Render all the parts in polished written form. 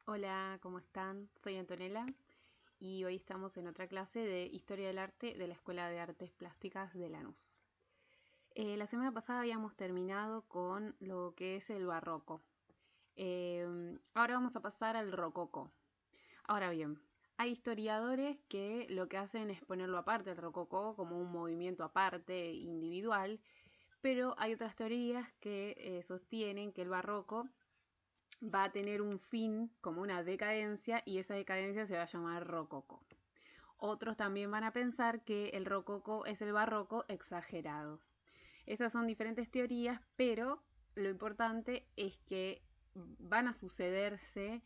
Hola, ¿cómo están? Soy Antonella y hoy estamos en otra clase de Historia del Arte de la Escuela de Artes Plásticas de Lanús. La semana pasada habíamos terminado con lo que es el barroco. Ahora vamos a pasar al rococó. Ahora bien, hay historiadores que lo que hacen es ponerlo aparte, el rococó, como un movimiento aparte, individual, pero hay otras teorías que sostienen que el barroco va a tener un fin como una decadencia y esa decadencia se va a llamar rococó. Otros también van a pensar que el rococó es el barroco exagerado. Esas son diferentes teorías, pero lo importante es que van a sucederse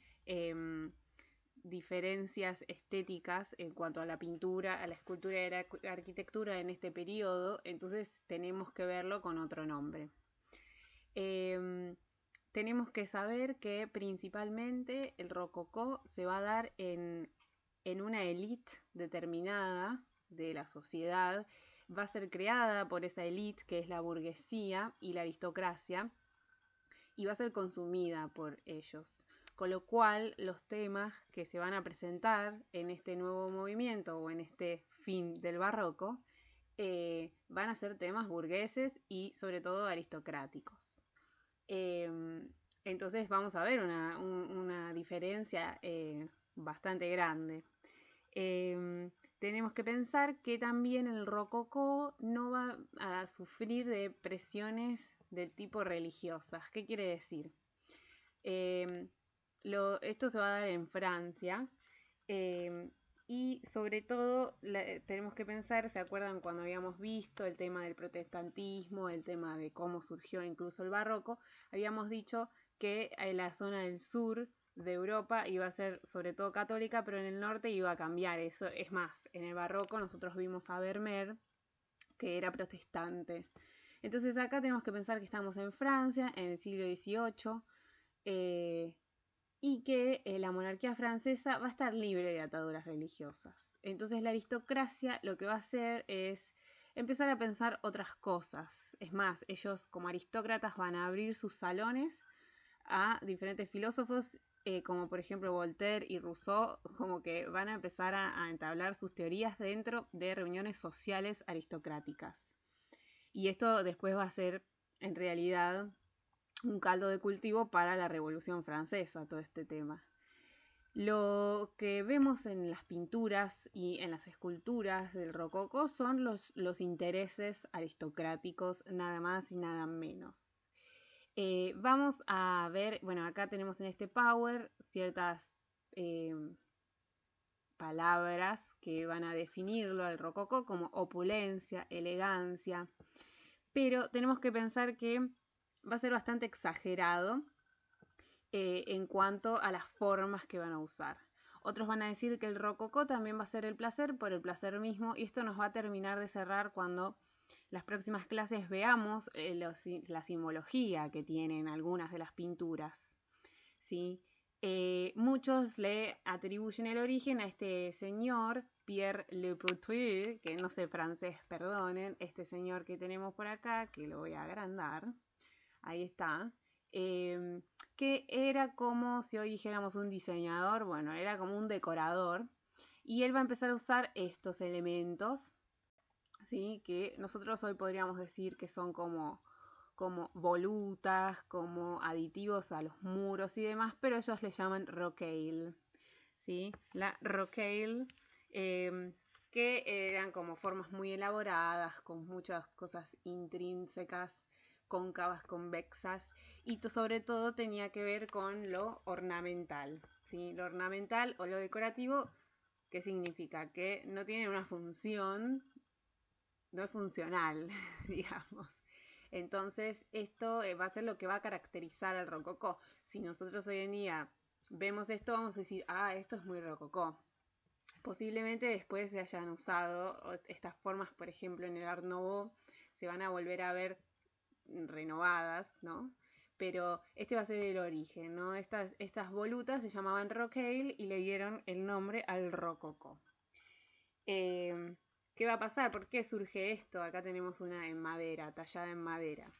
diferencias estéticas en cuanto a la pintura, a la escultura y a la arquitectura en este periodo, entonces tenemos que verlo con otro nombre. Tenemos que saber que principalmente el rococó se va a dar en una élite determinada de la sociedad, va a ser creada por esa élite que es la burguesía y la aristocracia y va a ser consumida por ellos. Con lo cual, los temas que se van a presentar en este nuevo movimiento o en este fin del barroco van a ser temas burgueses y sobre todo aristocráticos. Entonces vamos a ver una diferencia bastante grande. Tenemos que pensar que también el rococó no va a sufrir de presiones del tipo religiosas. ¿Qué quiere decir? Eh, esto se va a dar en Francia. eh, y sobre todo tenemos que pensar, ¿se acuerdan cuando habíamos visto el tema del protestantismo, el tema de cómo surgió incluso el barroco? Habíamos dicho que en la zona del sur de Europa iba a ser sobre todo católica, pero en el norte iba a cambiar eso. Es más, en el barroco nosotros vimos a Vermeer, que era protestante. Entonces acá tenemos que pensar que estamos en Francia, en el siglo XVIII, y que la monarquía francesa va a estar libre de ataduras religiosas. Entonces la aristocracia lo que va a hacer es empezar a pensar otras cosas. Es más, ellos como aristócratas van a abrir sus salones a diferentes filósofos, como por ejemplo Voltaire y Rousseau, como que van a empezar a entablar sus teorías dentro de reuniones sociales aristocráticas. Y esto después va a ser, en realidad, un caldo de cultivo para la Revolución Francesa, todo este tema. Lo que vemos en las pinturas y en las esculturas del rococó son los intereses aristocráticos, nada más y nada menos. Vamos a ver, bueno, acá tenemos en este Power ciertas eh, palabras que van a definirlo al rococó como opulencia, elegancia, pero tenemos que pensar que va a ser bastante exagerado en cuanto a las formas que van a usar. Otros van a decir que el rococó también va a ser el placer por el placer mismo, y esto nos va a terminar de cerrar cuando las próximas clases veamos la simbología que tienen algunas de las pinturas. ¿Sí? Muchos le atribuyen el origen a este señor, Pierre Le Poutrieu, que no sé francés, perdonen, este señor que tenemos por acá, que lo voy a agrandar. Ahí está. Que era como si hoy dijéramos un diseñador, bueno, era como un decorador. Y él va a empezar a usar estos elementos, ¿sí? Que nosotros hoy podríamos decir que son como volutas, como aditivos a los muros y demás, pero ellos le llaman rocaille, ¿sí? La rocaille, que eran como formas muy elaboradas, con muchas cosas intrínsecas, cóncavas, convexas, y sobre todo tenía que ver con lo ornamental, ¿sí? Lo ornamental o lo decorativo, ¿qué significa? Que no tiene una función, no es funcional, digamos. Entonces, esto va a ser lo que va a caracterizar al rococó. Si nosotros hoy en día vemos esto, vamos a decir, ah, esto es muy rococó. Posiblemente después se hayan usado estas formas, por ejemplo, en el Art Nouveau, se van a volver a ver renovadas, ¿no? Pero este va a ser el origen, ¿no? Estas volutas se llamaban rocaille y le dieron el nombre al rococó. ¿Qué va a pasar? ¿Por qué surge esto? Acá tenemos una en madera, tallada en madera.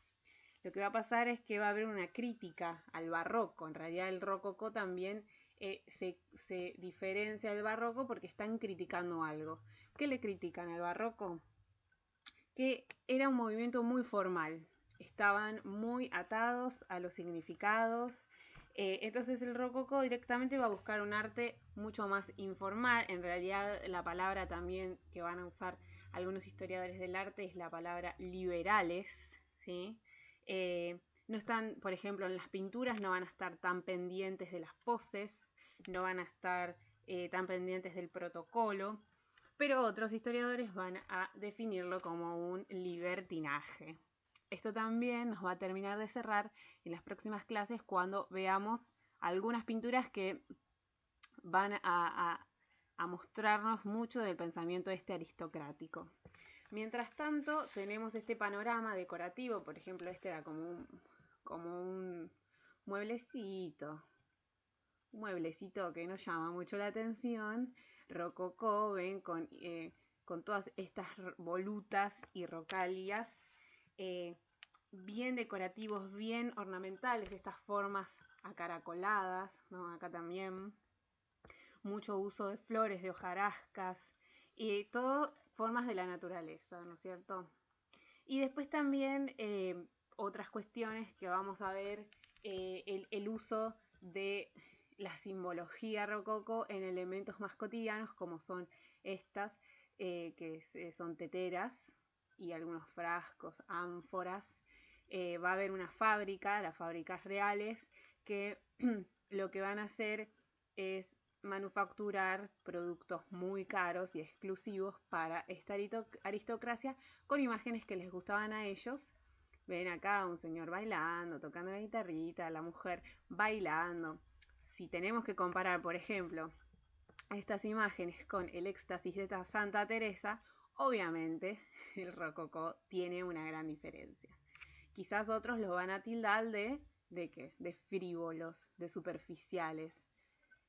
Lo que va a pasar es que va a haber una crítica al barroco. En realidad el rococó también se diferencia del barroco porque están criticando algo. ¿Qué le critican al barroco? Que era un movimiento muy formal, estaban muy atados a los significados. Entonces el rococó directamente va a buscar un arte mucho más informal. En realidad la palabra también que van a usar algunos historiadores del arte es la palabra liberales, ¿sí? No están, por ejemplo, en las pinturas no van a estar tan pendientes de las poses, no van a estar tan pendientes del protocolo, pero otros historiadores van a definirlo como un libertinaje. Esto también nos va a terminar de cerrar en las próximas clases cuando veamos algunas pinturas que van a mostrarnos mucho del pensamiento aristocrático. Mientras tanto, tenemos este panorama decorativo, por ejemplo, este era como un mueblecito, que no llama mucho la atención, rococó, ven, con todas estas volutas y rocalias, bien decorativos, bien ornamentales, estas formas acaracoladas, ¿no? Acá también, mucho uso de flores, de hojarascas, y todo formas de la naturaleza, ¿no es cierto? Y después también otras cuestiones que vamos a ver, el uso de la simbología rococó en elementos más cotidianos como son estas, son teteras y algunos frascos, ánforas. Va a haber una fábrica, las fábricas reales, que lo que van a hacer es manufacturar productos muy caros y exclusivos para esta aristocracia con imágenes que les gustaban a ellos. Ven acá un señor bailando, tocando la guitarrita, la mujer bailando. Si tenemos que comparar, por ejemplo, estas imágenes con el éxtasis de Santa Teresa, obviamente el rococó tiene una gran diferencia. Quizás otros lo van a tildar ¿qué? De frívolos, de superficiales.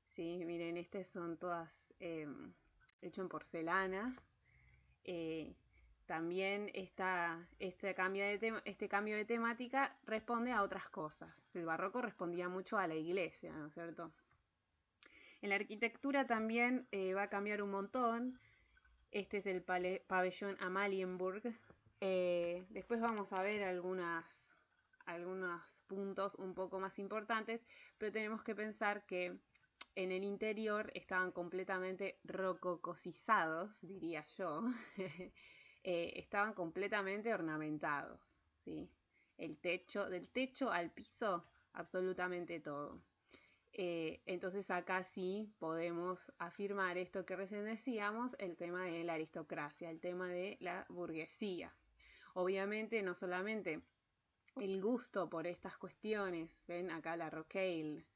¿Sí? Miren, estas son todas hechas en porcelana. También este cambio de temática responde a otras cosas. El barroco respondía mucho a la iglesia, ¿no es cierto? En la arquitectura también va a cambiar un montón. Este es el pabellón Amalienburg. Después vamos a ver algunos puntos un poco más importantes, pero tenemos que pensar que en el interior estaban completamente rococosizados, diría yo. Estaban completamente ornamentados, ¿sí? Del techo al piso, absolutamente todo. Entonces acá sí podemos afirmar esto que recién decíamos, el tema de la aristocracia, el tema de la burguesía. Obviamente no solamente el gusto por estas cuestiones, ven acá la rocaille,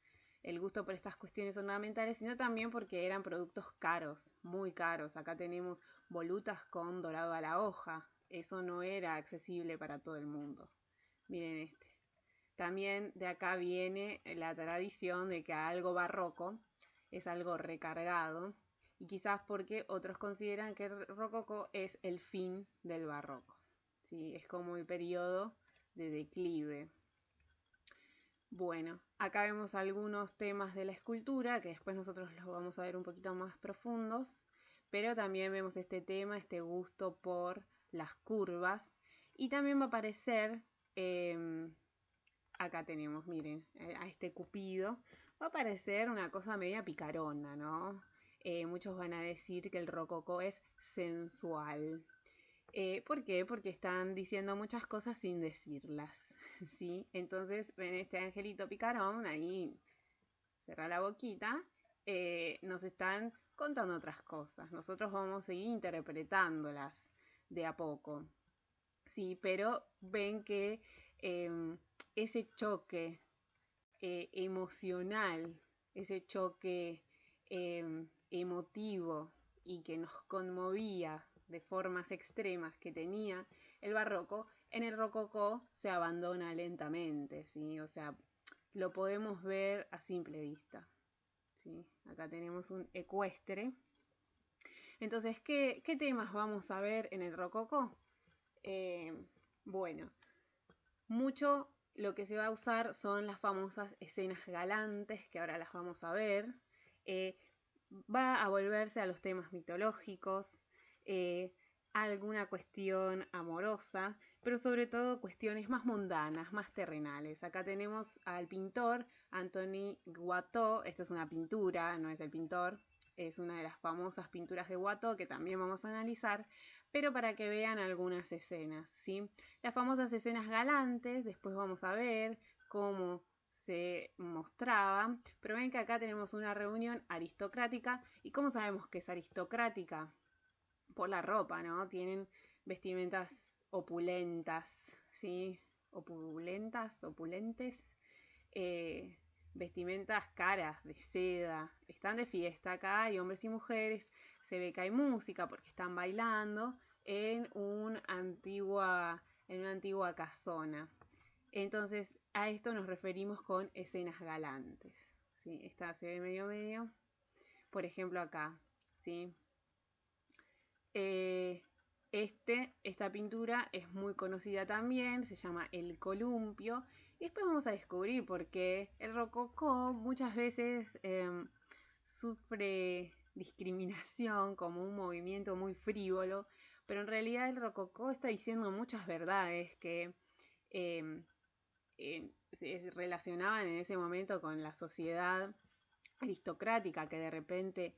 el gusto por estas cuestiones ornamentales, sino también porque eran productos caros, muy caros. Acá tenemos volutas con dorado a la hoja, eso no era accesible para todo el mundo. Miren este. También de acá viene la tradición de que algo barroco es algo recargado, y quizás porque otros consideran que el rococó es el fin del barroco, ¿sí? Es como el periodo de declive. Bueno, acá vemos algunos temas de la escultura que después nosotros los vamos a ver un poquito más profundos, pero también vemos este tema, este gusto por las curvas, y también va a aparecer, acá tenemos, miren, a este Cupido, va a aparecer una cosa media picarona, ¿no? Muchos van a decir que el rococó es sensual. ¿Por qué? Porque están diciendo muchas cosas sin decirlas, ¿sí? Entonces, ven este angelito picarón, ahí cerra la boquita, nos están contando otras cosas. Nosotros vamos a seguir interpretándolas de a poco, ¿sí? Pero ven que ese choque emocional, ese choque emotivo y que nos conmovía de formas extremas que tenía el barroco, en el rococó se abandona lentamente, ¿sí? O sea, lo podemos ver a simple vista, ¿sí? Acá tenemos un ecuestre. Entonces, ¿qué temas vamos a ver en el rococó? Bueno, mucho lo que se va a usar son las famosas escenas galantes, que ahora las vamos a ver. Va a volverse a los temas mitológicos, alguna cuestión amorosa, pero sobre todo cuestiones más mundanas, más terrenales. Acá tenemos al pintor Anthony Watteau. Esta es una pintura, no es el pintor, es una de las famosas pinturas de Watteau que también vamos a analizar, pero para que vean algunas escenas, ¿sí? Las famosas escenas galantes, después vamos a ver cómo se mostraba, pero ven que acá tenemos una reunión aristocrática. ¿Y cómo sabemos que es aristocrática? Por la ropa, ¿no? Tienen vestimentas opulentas, ¿sí? Opulentes, eh, vestimentas caras de seda. Están de fiesta acá, hay hombres y mujeres. Se ve que hay música porque están bailando en una antigua casona. Entonces, a esto nos referimos con escenas galantes, ¿sí? Esta se ve medio. Por ejemplo, acá, ¿sí? Esta pintura es muy conocida también, se llama El Columpio, y después vamos a descubrir por qué el rococó muchas veces sufre discriminación como un movimiento muy frívolo, pero en realidad el rococó está diciendo muchas verdades que eh, se relacionaban en ese momento con la sociedad aristocrática, que de repente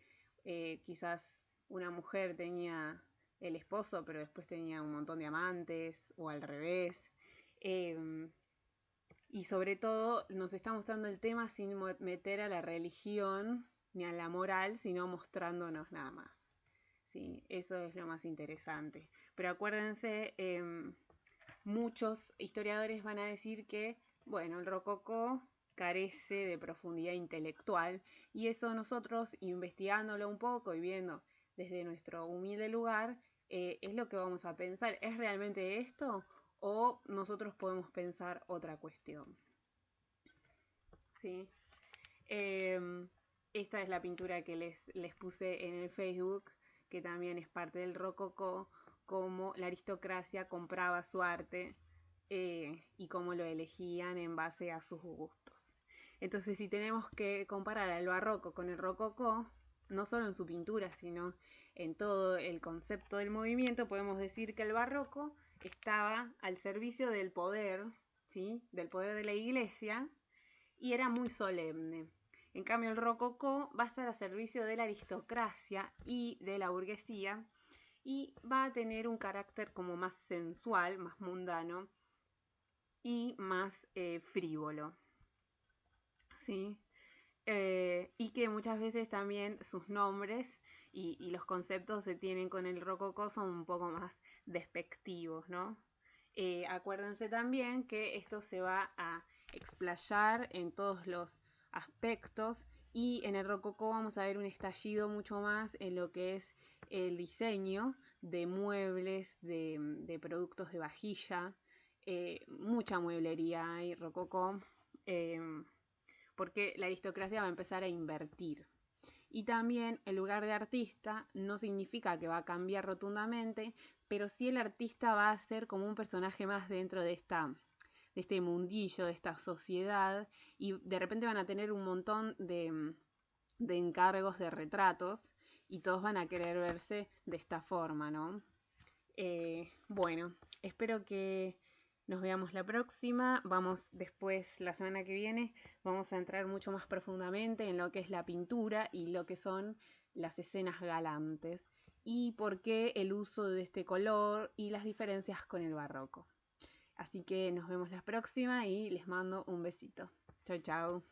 quizás una mujer tenía el esposo, pero después tenía un montón de amantes, o al revés. Y sobre todo nos está mostrando el tema sin meter a la religión ni a la moral, sino mostrándonos nada más. ¿Sí? Eso es lo más interesante. Pero acuérdense, muchos historiadores van a decir que, bueno, el rococó carece de profundidad intelectual, y eso nosotros, investigándolo un poco y viendo desde nuestro humilde lugar, es lo que vamos a pensar. ¿Es realmente esto o nosotros podemos pensar otra cuestión? ¿Sí? Esta es la pintura que les puse en el Facebook, que también es parte del rococó, cómo la aristocracia compraba su arte y cómo lo elegían en base a sus gustos. Entonces, si tenemos que comparar al barroco con el rococó, no solo en su pintura, sino en todo el concepto del movimiento, podemos decir que el barroco estaba al servicio del poder, ¿sí? Del poder de la iglesia, y era muy solemne. En cambio, el rococó va a estar a servicio de la aristocracia y de la burguesía, y va a tener un carácter como más sensual, más mundano y más frívolo, ¿sí? Y que muchas veces también sus nombres y los conceptos se tienen con el rococó son un poco más despectivos, ¿no? Acuérdense también que esto se va a explayar en todos los aspectos, y en el rococó vamos a ver un estallido mucho más en lo que es el diseño de muebles, de productos de vajilla, mucha mueblería hay rococó, porque la aristocracia va a empezar a invertir. Y también el lugar de artista no significa que va a cambiar rotundamente, pero sí el artista va a ser como un personaje más dentro de este mundillo, de esta sociedad, y de repente van a tener un montón de encargos de retratos, y todos van a querer verse de esta forma, ¿no? Bueno, espero que nos veamos la próxima. Vamos después, la semana que viene, vamos a entrar mucho más profundamente en lo que es la pintura y lo que son las escenas galantes, y por qué el uso de este color y las diferencias con el barroco. Así que nos vemos la próxima y les mando un besito. Chau, chau.